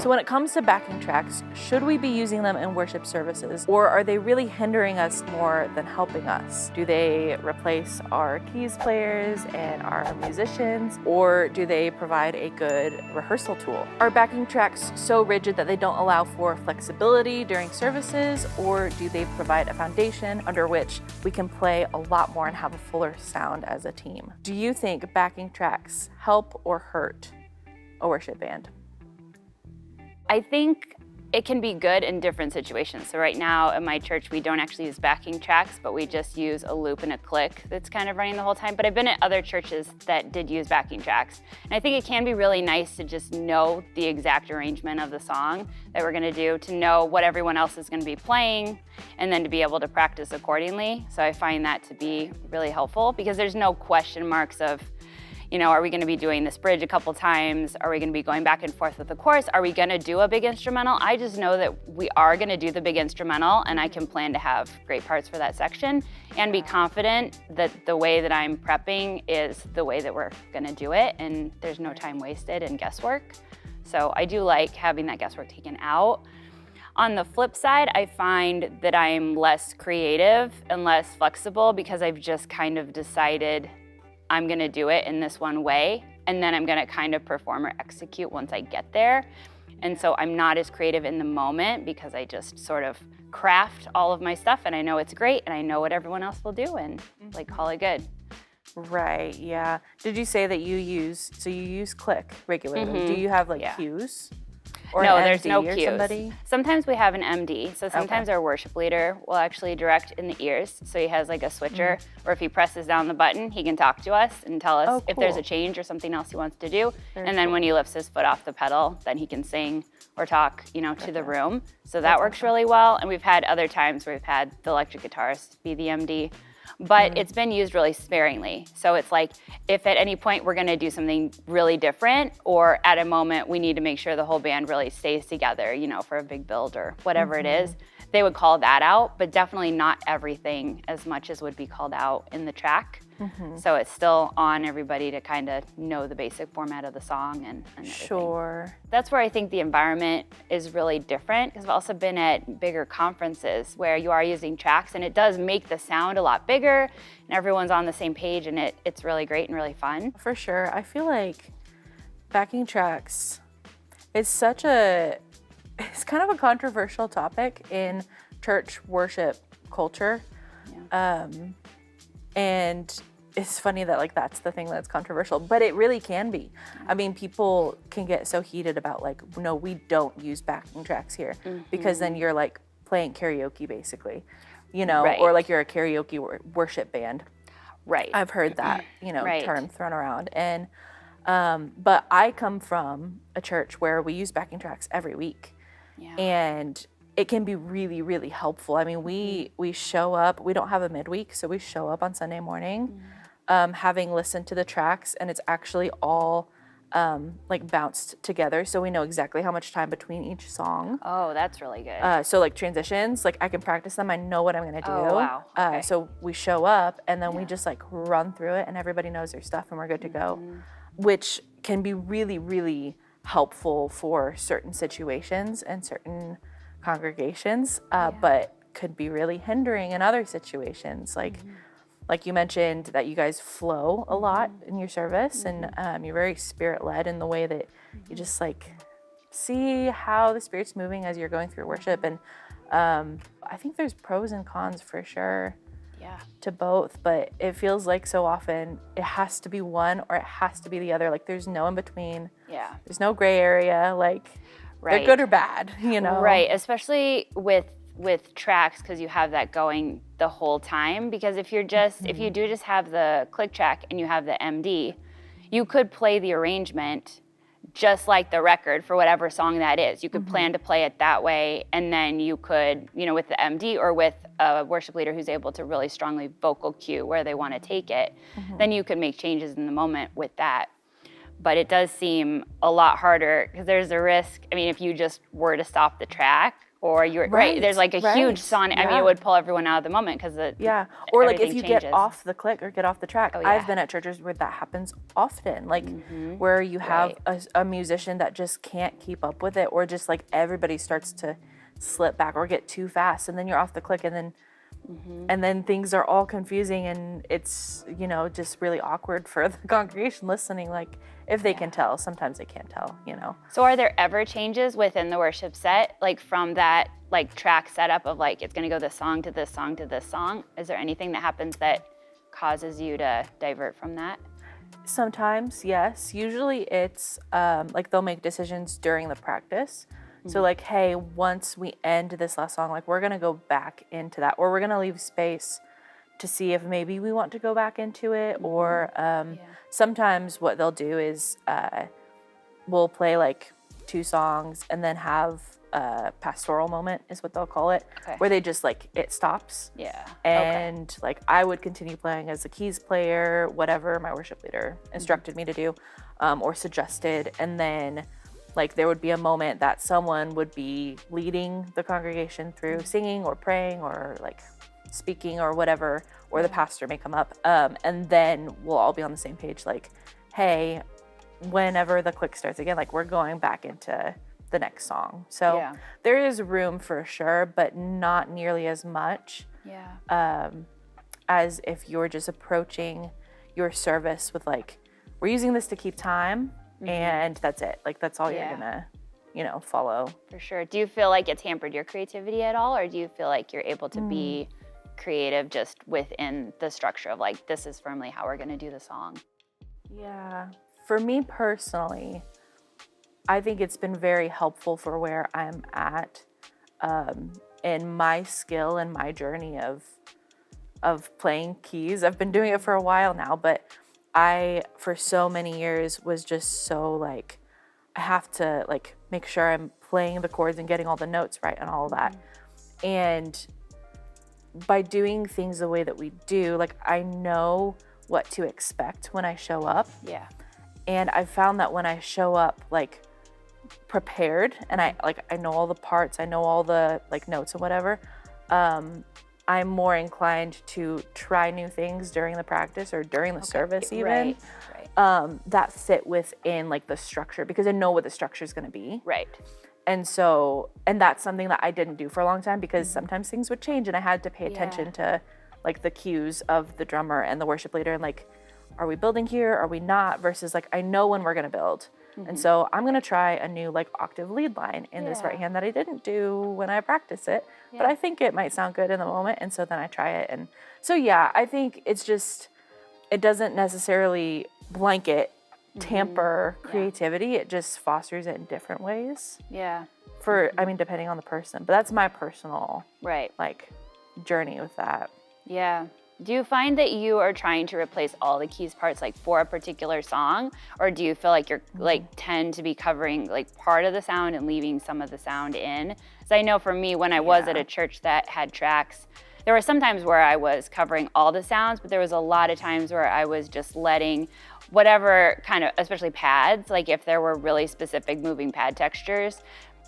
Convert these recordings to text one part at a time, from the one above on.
So when it comes to backing tracks, should we be using them in worship services, or are they really hindering us more than helping us? Do they replace our keys players and our musicians, or do they provide a good rehearsal tool? Are backing tracks so rigid that they don't allow for flexibility during services, or do they provide a foundation under which we can play a lot more and have a fuller sound as a team? Do you think backing tracks help or hurt a worship band? I think it can be good in different situations. So right now at my church, we don't actually use backing tracks, but we just use a loop and a click that's kind of running the whole time. But I've been at other churches that did use backing tracks. And I think it can be really nice to just know the exact arrangement of the song that we're gonna do, to know what everyone else is gonna be playing, and then to be able to practice accordingly. So I find that to be really helpful because there's no question marks of, are we going to be doing this bridge a couple times? Are we going to be going back and forth with the chorus? Are we going to do a big instrumental? I just know that we are going to do the big instrumental, and I can plan to have great parts for that section and be confident that the way that I'm prepping is the way that we're going to do it, and there's no time wasted and guesswork. So I do like having that guesswork taken out. On the flip side, I find that I'm less creative and less flexible because I've just kind of decided I'm gonna do it in this one way, and then I'm gonna kind of perform or execute once I get there. And so I'm not as creative in the moment because I just sort of craft all of my stuff, and I know it's great, and I know what everyone else will do, and call it good. Right, yeah. Did you say that you use click regularly? Do you have cues? Or no, an there's MD no or cues. somebody? Sometimes we have an MD. So sometimes our worship leader will actually direct in the ears. So he has like a switcher, or if he presses down the button, he can talk to us and tell us if there's a change or something else he wants to do. And then when he lifts his foot off the pedal, then he can sing or talk, to the room. So that works really well. And we've had other times where we've had the electric guitarist be the MD. But it's been used really sparingly. So it's like, if at any point we're gonna do something really different, or at a moment we need to make sure the whole band really stays together, for a big build or whatever it is, they would call that out, but definitely not everything as much as would be called out in the track. So it's still on everybody to kind of know the basic format of the song and everything. Sure. That's where I think the environment is really different, because I've also been at bigger conferences where you are using tracks, and it does make the sound a lot bigger, and everyone's on the same page, and it's really great and really fun. For sure. I feel like backing tracks is it's kind of a controversial topic in church worship culture. Yeah. And it's funny that that's the thing that's controversial, but it really can be. I mean, people can get so heated about no, we don't use backing tracks here, because then you're playing karaoke basically, Right. or you're a karaoke worship band. Right. I've heard that, Right. term thrown around. And, but I come from a church where we use backing tracks every week. Yeah. And it can be really, really helpful. I mean, we show up, we don't have a midweek, so we show up on Sunday morning, having listened to the tracks, and it's actually all bounced together, so we know exactly how much time between each song. Oh, that's really good. So transitions, I can practice them, I know what I'm gonna do. Oh, wow. Okay. So we show up, and then we just run through it, and everybody knows their stuff, and we're good to go, which can be really, really helpful for certain situations and certain congregations, but could be really hindering in other situations. Like you mentioned that you guys flow a lot in your service, and you're very spirit-led in the way that you just see how the Spirit's moving as you're going through worship. And I think there's pros and cons for sure to both, but it feels like so often it has to be one or it has to be the other. There's no in between. Yeah. There's no gray area. Right. They're good or bad, Right, especially with tracks, because you have that going the whole time. Because if you do just have the click track and you have the MD, you could play the arrangement just like the record for whatever song that is. You could plan to play it that way, and then you could, with the MD or with a worship leader who's able to really strongly vocal cue where they want to take it, then you could make changes in the moment with that. But it does seem a lot harder because there's a risk. I mean, if you just were to stop the track, or you're right. There's like a huge sonic. I mean, it would pull everyone out of the moment because or like if you changes. get off the click or get off the track. I've been at churches where that happens often, like where you have a musician that just can't keep up with it, or just like everybody starts to slip back or get too fast, and then you're off the click, and then things are all confusing, and it's, you know, just really awkward for the congregation listening, like if they can tell. Sometimes they can't tell, you know. So are there ever changes within the worship set, like from that like track setup of like it's going to go this song to this song to this song? Is there anything that happens that causes you to divert from that? Sometimes, yes. Usually it's like they'll make decisions during the practice. So like, hey, once we end this last song, like we're gonna go back into that, or we're gonna leave space to see if maybe we want to go back into it, or sometimes what they'll do is we'll play like 2 songs and then have a pastoral moment, is what they'll call it, where they just like, it stops. And like I would continue playing as a keys player, whatever my worship leader instructed me to do, or suggested, and then like there would be a moment that someone would be leading the congregation through singing or praying or like speaking or whatever, or the pastor may come up, and then we'll all be on the same page, like, hey, whenever the click starts again, like we're going back into the next song. So there is room for sure, but not nearly as much as if you're just approaching your service with like, we're using this to keep time, and that's it. Like that's all you're gonna, you know, follow. For sure. Do you feel like it's hampered your creativity at all, or do you feel like you're able to be creative just within the structure of like, this is firmly how we're gonna do the song? Yeah. For me personally, I think it's been very helpful for where I'm at in my skill and my journey of playing keys. I've been doing it for a while now, but I, for so many years, was just so like, I have to like make sure I'm playing the chords and getting all the notes right and all of that. And by doing things the way that we do, like I know what to expect when I show up. And I've found that when I show up like prepared and I know all the parts, I know all the like notes and whatever, I'm more inclined to try new things during the practice or during the service even, that fit within like the structure, because I know what the structure is going to be. And so, and that's something that I didn't do for a long time, because sometimes things would change and I had to pay attention to like the cues of the drummer and the worship leader, and like, are we building here? Are we not? Versus like, I know when we're going to build. And so I'm going to try a new like octave lead line in this right hand that I didn't do when I practice it, but I think it might sound good in the moment. And so then I try it. And so, yeah, I think it's just, it doesn't necessarily blanket tamper creativity. It just fosters it in different ways. For, I mean, depending on the person, but that's my personal like journey with that. Do you find that you are trying to replace all the keys parts like for a particular song, or do you feel like you're like tend to be covering like part of the sound and leaving some of the sound in? So I know for me, when I was at a church that had tracks, there were some times where I was covering all the sounds, but there was a lot of times where I was just letting whatever kind of, especially pads, like if there were really specific moving pad textures,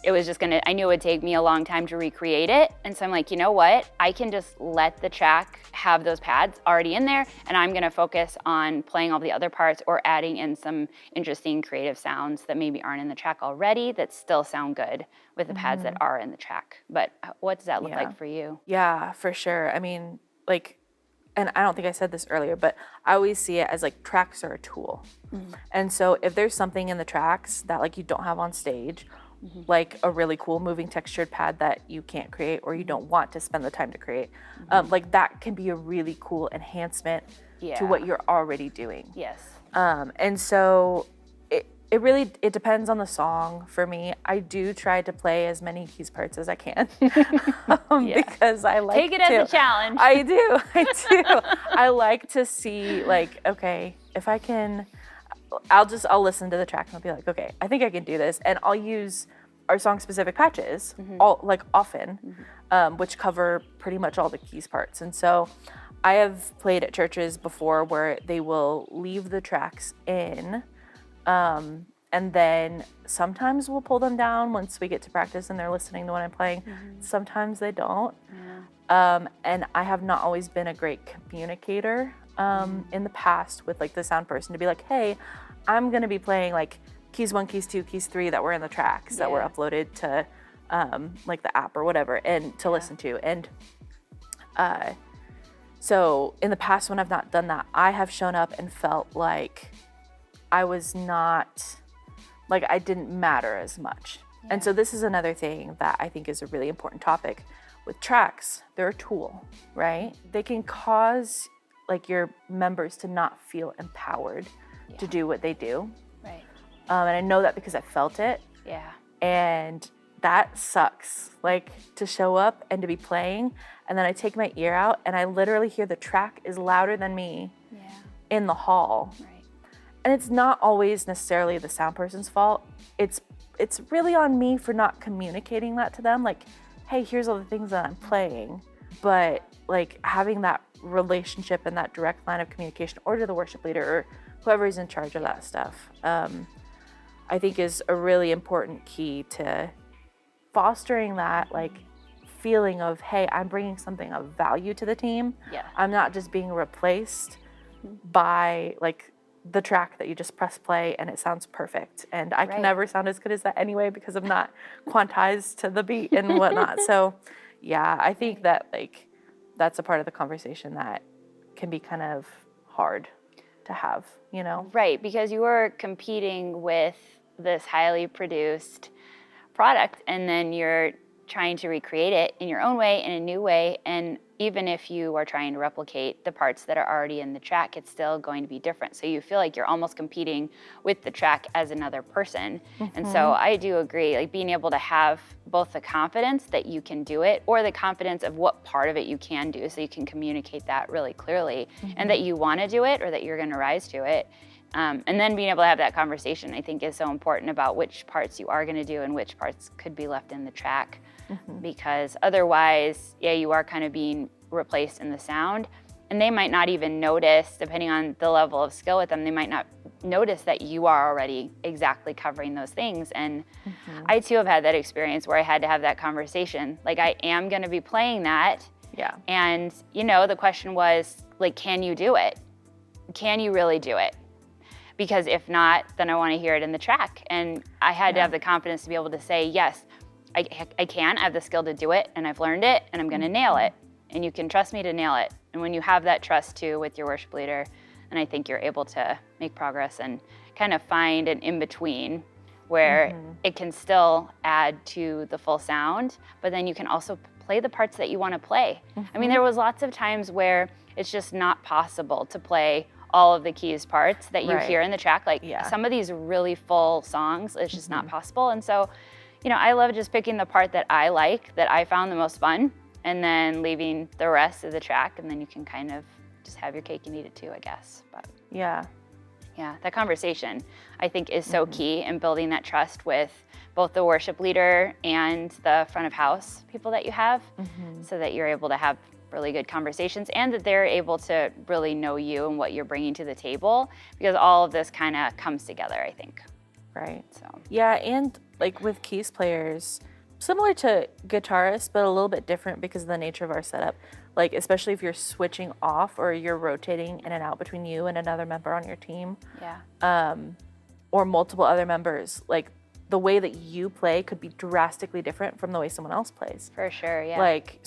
it was just I knew it would take me a long time to recreate it. And so I'm like, you know what? I can just let the track have those pads already in there, and I'm gonna focus on playing all the other parts or adding in some interesting creative sounds that maybe aren't in the track already that still sound good with the pads that are in the track. But what does that look like for you? Yeah, for sure. I mean, like, and I don't think I said this earlier, but I always see it as like tracks are a tool. And so if there's something in the tracks that like you don't have on stage, like a really cool moving textured pad that you can't create or you don't want to spend the time to create, like that can be a really cool enhancement to what you're already doing. And so it really depends on the song for me. I do try to play as many keys parts as I can because I like take it as a challenge. I do. I like to see like, okay, if I can, I'll listen to the track and I'll be like, okay, I think I can do this. And I'll use our song specific patches often, which cover pretty much all the keys parts. And so I have played at churches before where they will leave the tracks in, And then sometimes we'll pull them down once we get to practice and they're listening to what I'm playing. Sometimes they don't. And I have not always been a great communicator in the past with like the sound person to be like, hey, I'm gonna be playing like keys 1, keys 2, keys 3 that were in the tracks that were uploaded to like the app or whatever and to listen to. And so in the past when I've not done that, I have shown up and felt like I was not, like I didn't matter as much. And so this is another thing that I think is a really important topic. With tracks, they're a tool, right? They can cause like your members to not feel empowered to do what they do. Right. And I know that because I felt it. Yeah. And that sucks, like to show up and to be playing and then I take my ear out and I literally hear the track is louder than me in the hall. Right. And it's not always necessarily the sound person's fault. It's really on me for not communicating that to them. Like, hey, here's all the things that I'm playing. But like having that relationship and that direct line of communication or to the worship leader or whoever is in charge of that stuff, I think is a really important key to fostering that like feeling of, hey, I'm bringing something of value to the team. Yeah. I'm not just being replaced by like the track that you just press play and it sounds perfect. And I can never sound as good as that anyway because I'm not quantized to the beat and whatnot. So yeah, I think that like that's a part of the conversation that can be kind of hard to have, you know? Right, because you are competing with this highly produced product and then you're trying to recreate it in your own way, in a new way, and even if you are trying to replicate the parts that are already in the track, it's still going to be different. So you feel like you're almost competing with the track as another person. And so I do agree, like being able to have both the confidence that you can do it or the confidence of what part of it you can do so you can communicate that really clearly and that you want to do it or that you're going to rise to it. And then being able to have that conversation, I think, is so important about which parts you are going to do and which parts could be left in the track. Because otherwise, you are kind of being replaced in the sound. And they might not even notice, depending on the level of skill with them, they might not notice that you are already exactly covering those things. And I, too, have had that experience where I had to have that conversation. Like, I am going to be playing that. Yeah. And, you know, the question was, like, can you do it? Can you really do it? Because if not, then I want to hear it in the track. And I had to have the confidence to be able to say, yes, I can. I have the skill to do it, and I've learned it, and I'm going to nail it. And you can trust me to nail it. And when you have that trust, too, with your worship leader, then I think you're able to make progress and kind of find an in-between where it can still add to the full sound, but then you can also play the parts that you want to play. I mean, there was lots of times where it's just not possible to play all of the keys parts that you hear in the track. Like some of these really full songs, it's just not possible. And so, you know, I love just picking the part that I like, that I found the most fun, and then leaving the rest of the track, and then you can kind of just have your cake and eat it too, I guess. But yeah, that conversation, I think, is so key in building that trust with both the worship leader and the front of house people that you have, so that you're able to have really good conversations and that they're able to really know you and what you're bringing to the table, because all of this kind of comes together, I think. Right. So yeah, and like with keys players, similar to guitarists, but a little bit different because of the nature of our setup. Like, especially if you're switching off or you're rotating in and out between you and another member on your team, or multiple other members, like the way that you play could be drastically different from the way someone else plays. For sure, yeah. Like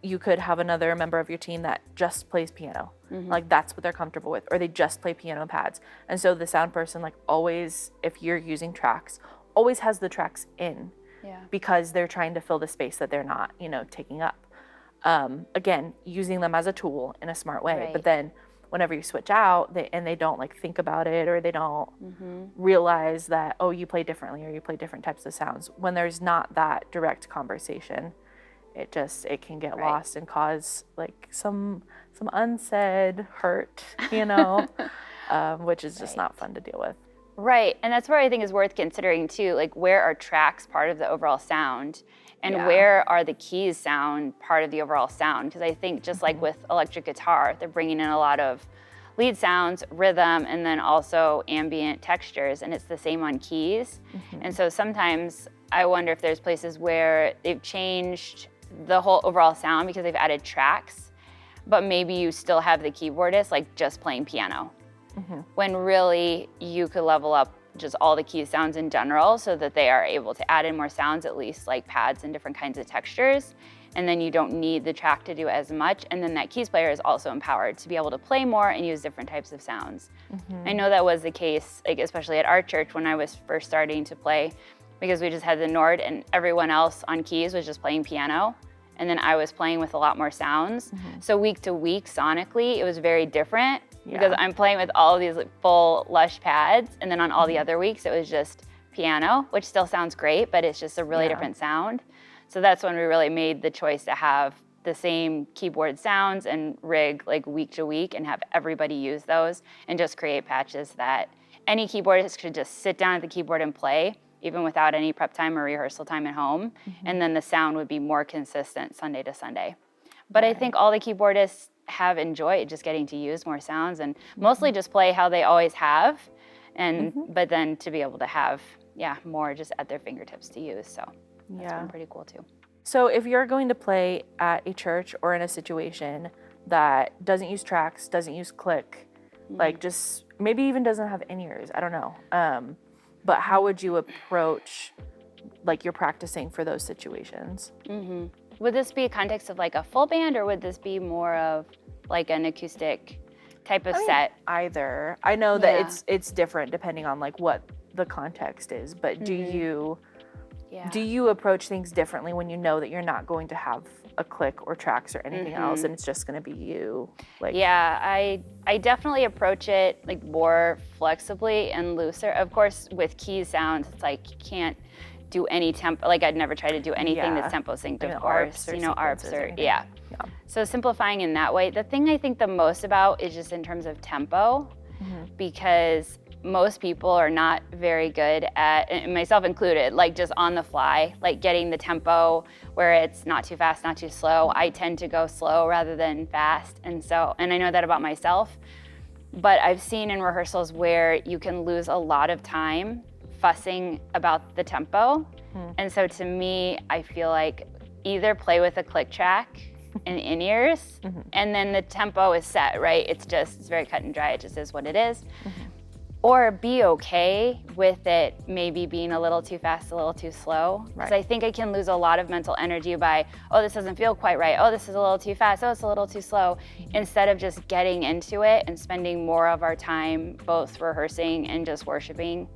you could have another member of your team that just plays piano. Like that's what they're comfortable with, or they just play piano pads. And so the sound person, like always, if you're using tracks, always has the tracks in because they're trying to fill the space that they're not, you know, taking up. Again, using them as a tool in a smart way. But then whenever you switch out they don't like think about it, or they don't realize that, oh, you play differently or you play different types of sounds. When there's not that direct conversation, it can get lost and cause like some unsaid hurt, you know, which is just not fun to deal with. Right, and that's where I think is worth considering too, like where are tracks part of the overall sound, and where are the keys sound part of the overall sound? Because I think just like with electric guitar, they're bringing in a lot of lead sounds, rhythm, and then also ambient textures, and it's the same on keys. And so sometimes I wonder if there's places where they've changed the whole overall sound because they've added tracks, but maybe you still have the keyboardist like just playing piano, when really you could level up just all the key sounds in general so that they are able to add in more sounds, at least like pads and different kinds of textures. And then you don't need the track to do as much. And then that keys player is also empowered to be able to play more and use different types of sounds. I know that was the case, like especially at our church when I was first starting to play, because we just had the Nord and everyone else on keys was just playing piano. And then I was playing with a lot more sounds. So week to week, sonically, it was very different because I'm playing with all of these like, full lush pads. And then on all the other weeks, it was just piano, which still sounds great, but it's just a really different sound. So that's when we really made the choice to have the same keyboard sounds and rig like week to week and have everybody use those and just create patches that any keyboardist could just sit down at the keyboard and play, even without any prep time or rehearsal time at home. And then the sound would be more consistent Sunday to Sunday. But I think all the keyboardists have enjoyed just getting to use more sounds and mostly just play how they always have. And but then to be able to have, more just at their fingertips to use. So that's been pretty cool too. So if you're going to play at a church or in a situation that doesn't use tracks, doesn't use click, like just maybe even doesn't have in-ears, I don't know. But how would you approach like you're practicing for those situations? Would this be a context of like a full band or would this be more of like an acoustic type of set? Either. I know that it's different depending on like what the context is, but do you approach things differently when you know that you're not going to have a click or tracks or anything else and it's just going to be you? Like I definitely approach it like more flexibly and looser. Of course, with key sounds, it's like you can't do any tempo. Like I'd never try to do anything that's tempo synced, like of course. ARPs or yeah. So simplifying in that way. The thing I think the most about is just in terms of tempo, because most people are not very good at, and myself included, like just on the fly, like getting the tempo where it's not too fast, not too slow. I tend to go slow rather than fast. And I know that about myself, but I've seen in rehearsals where you can lose a lot of time fussing about the tempo. And so to me, I feel like either play with a click track and in-ears, and then the tempo is set, right? It's very cut and dry. It just is what it is. Or be okay with it maybe being a little too fast, a little too slow. Because I think I can lose a lot of mental energy by, oh, this doesn't feel quite right. Oh, this is a little too fast. Oh, it's a little too slow. Instead of just getting into it and spending more of our time both rehearsing and just worshiping,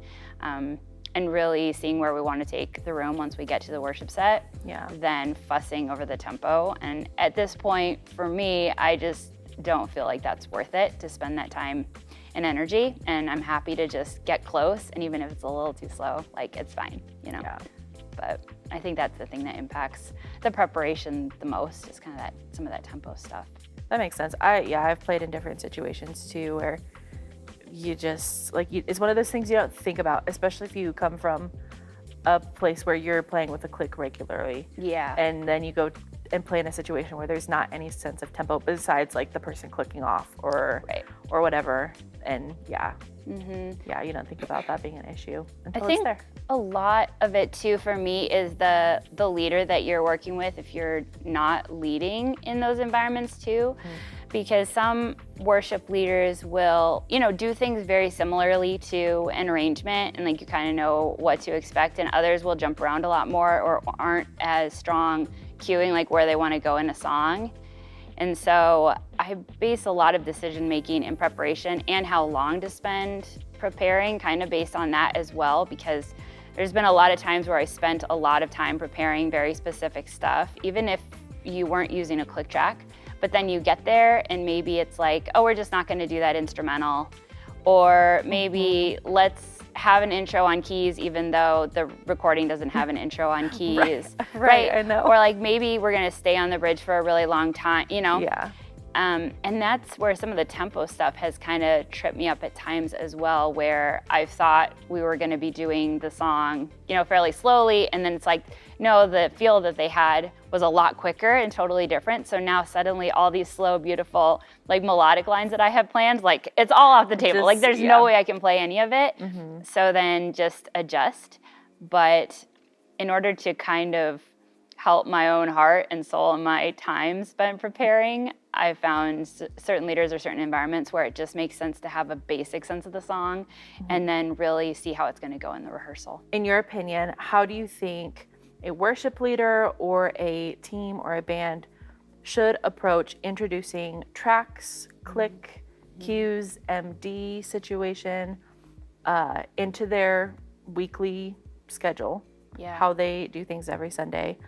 and really seeing where we want to take the room once we get to the worship set, than fussing over the tempo. And at this point, for me, I just don't feel like that's worth it to spend that time and energy, and I'm happy to just get close, and even if it's a little too slow, like it's fine, you know. But I think that's the thing that impacts the preparation the most, is kind of some of that tempo stuff. That makes sense. I've played in different situations too where you just it's one of those things you don't think about, especially if you come from a place where you're playing with a click regularly. And then you go and play in a situation where there's not any sense of tempo besides like the person clicking off or whatever. And you don't think about that being an issue until I think it's there. A lot of it too for me is the leader that you're working with if you're not leading in those environments too. Because some worship leaders will, do things very similarly to an arrangement, and like you kind of know what to expect, and others will jump around a lot more or aren't as strong cueing like where they want to go in a song. And so I base a lot of decision making in preparation and how long to spend preparing kind of based on that as well, because there's been a lot of times where I spent a lot of time preparing very specific stuff, even if you weren't using a click track. But then you get there and maybe it's like, oh, we're just not going to do that instrumental. Or maybe let's have an intro on keys even though the recording doesn't have an intro on keys. Right, I know. Or like maybe we're going to stay on the bridge for a really long time, And that's where some of the tempo stuff has kind of tripped me up at times as well, where I've thought we were going to be doing the song, fairly slowly. And then it's like, no, the feel that they had was a lot quicker and totally different. So now suddenly all these slow, beautiful, like melodic lines that I have planned, like it's all off the table. Like there's no way I can play any of it. So then just adjust. But in order to kind of help my own heart and soul and my time spent preparing, I found certain leaders or certain environments where it just makes sense to have a basic sense of the song and then really see how it's going to go in the rehearsal. In your opinion, how do you think a worship leader or a team or a band should approach introducing tracks, click, cues, MD situation into their weekly schedule? How they do things every Sunday?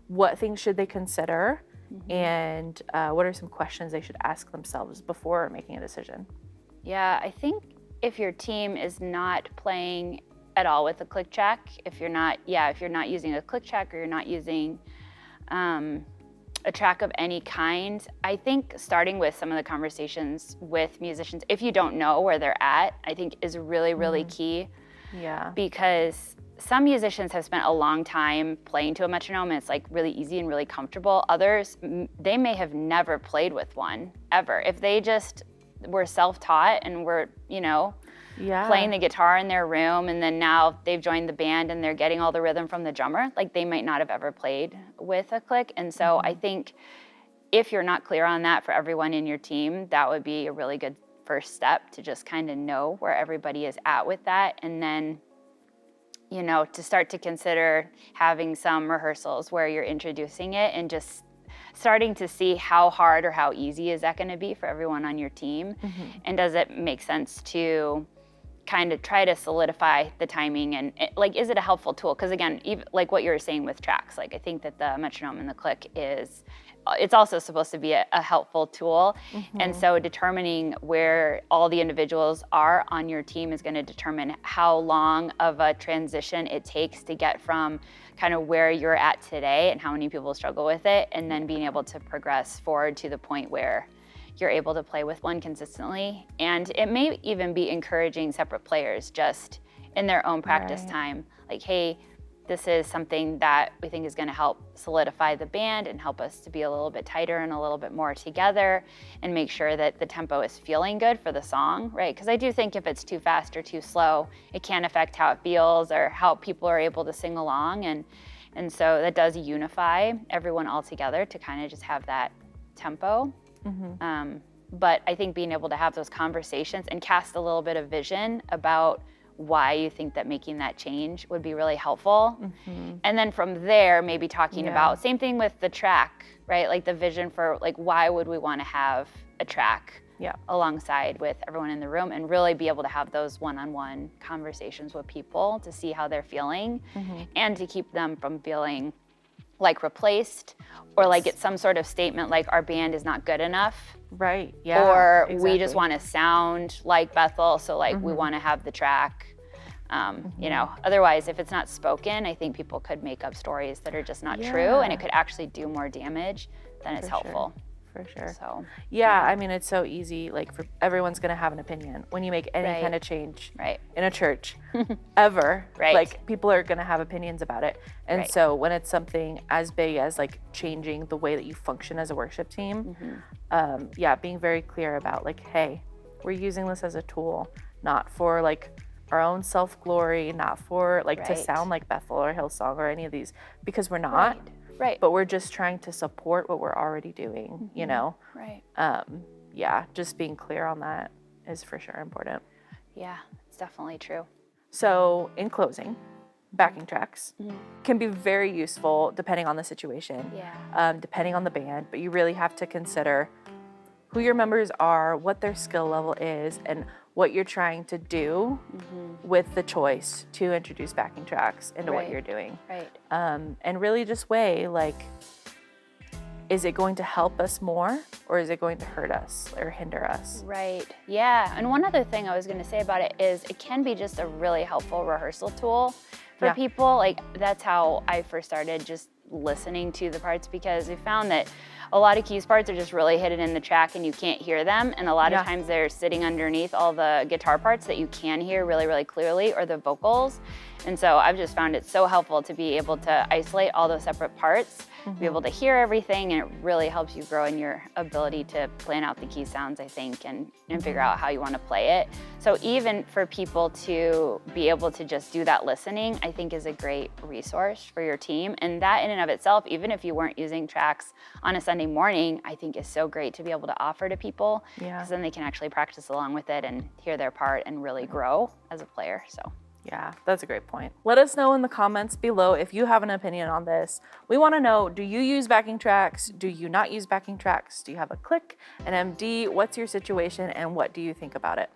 What things should they consider? And what are some questions they should ask themselves before making a decision? Yeah, I think if your team is not playing at all with a click track, if you're not using a click track or you're not using a track of any kind, I think starting with some of the conversations with musicians, if you don't know where they're at, I think is really, really key. Yeah. Because some musicians have spent a long time playing to a metronome and it's like really easy and really comfortable. Others, they may have never played with one ever. If they just were self-taught and were, playing the guitar in their room and then now they've joined the band and they're getting all the rhythm from the drummer, like they might not have ever played with a click. And so I think if you're not clear on that for everyone in your team, that would be a really good first step to just kind of know where everybody is at with that. And then to start to consider having some rehearsals where you're introducing it and just starting to see how hard or how easy is that going to be for everyone on your team. And does it make sense to kind of try to solidify the timing and is it a helpful tool? Because again, even like what you were saying with tracks, like I think that the metronome and the click it's also supposed to be a helpful tool. And so determining where all the individuals are on your team is going to determine how long of a transition it takes to get from kind of where you're at today and how many people struggle with it, and then being able to progress forward to the point where you're able to play with one consistently. And it may even be encouraging separate players just in their own practice time. Like, hey, this is something that we think is going to help solidify the band and help us to be a little bit tighter and a little bit more together and make sure that the tempo is feeling good for the song, right? Because I do think if it's too fast or too slow, it can affect how it feels or how people are able to sing along. And so that does unify everyone all together to kind of just have that tempo. But I think being able to have those conversations and cast a little bit of vision about why you think that making that change would be really helpful. And then from there, maybe talking about, same thing with the track, right? Like the vision for like, why would we want to have a track alongside with everyone in the room and really be able to have those one-on-one conversations with people to see how they're feeling and to keep them from feeling like replaced or like it's some sort of statement like our band is not good enough. Right, yeah. Or we just want to sound like Bethel, so like we want to have the track. Otherwise, if it's not spoken, I think people could make up stories that are just not true, and it could actually do more damage than it's helpful. For sure. So I mean, it's so easy. Like, for everyone's gonna have an opinion when you make any kind of change in a church, ever. Like, people are gonna have opinions about it, and so when it's something as big as like changing the way that you function as a worship team, being very clear about like, hey, we're using this as a tool, not for like our own self-glory, not for like to sound like Bethel or Hillsong or any of these, because we're not. But we're just trying to support what we're already doing, just being clear on that is for sure important. Yeah, it's definitely true. So in closing, backing tracks can be very useful depending on the situation, depending on the band, but you really have to consider who your members are, what their skill level is, and what you're trying to do with the choice to introduce backing tracks into what you're doing. And really just weigh, like, is it going to help us more or is it going to hurt us or hinder us? Yeah. And one other thing I was going to say about it is it can be just a really helpful rehearsal tool for people. Like, that's how I first started just listening to the parts, because we found that a lot of keys parts are just really hidden in the track and you can't hear them. And a lot of times they're sitting underneath all the guitar parts that you can hear really, really clearly, or the vocals. And so I've just found it so helpful to be able to isolate all those separate parts, be able to hear everything, and it really helps you grow in your ability to plan out the key sounds, I think, and figure out how you want to play it. So even for people to be able to just do that listening, I think is a great resource for your team. And that in and of itself, even if you weren't using tracks on a Sunday morning, I think is so great to be able to offer to people, because then they can actually practice along with it and hear their part and really grow as a player. So. Yeah, that's a great point. Let us know in the comments below if you have an opinion on this. We want to know, do you use backing tracks? Do you not use backing tracks? Do you have a click, an MD? What's your situation and what do you think about it?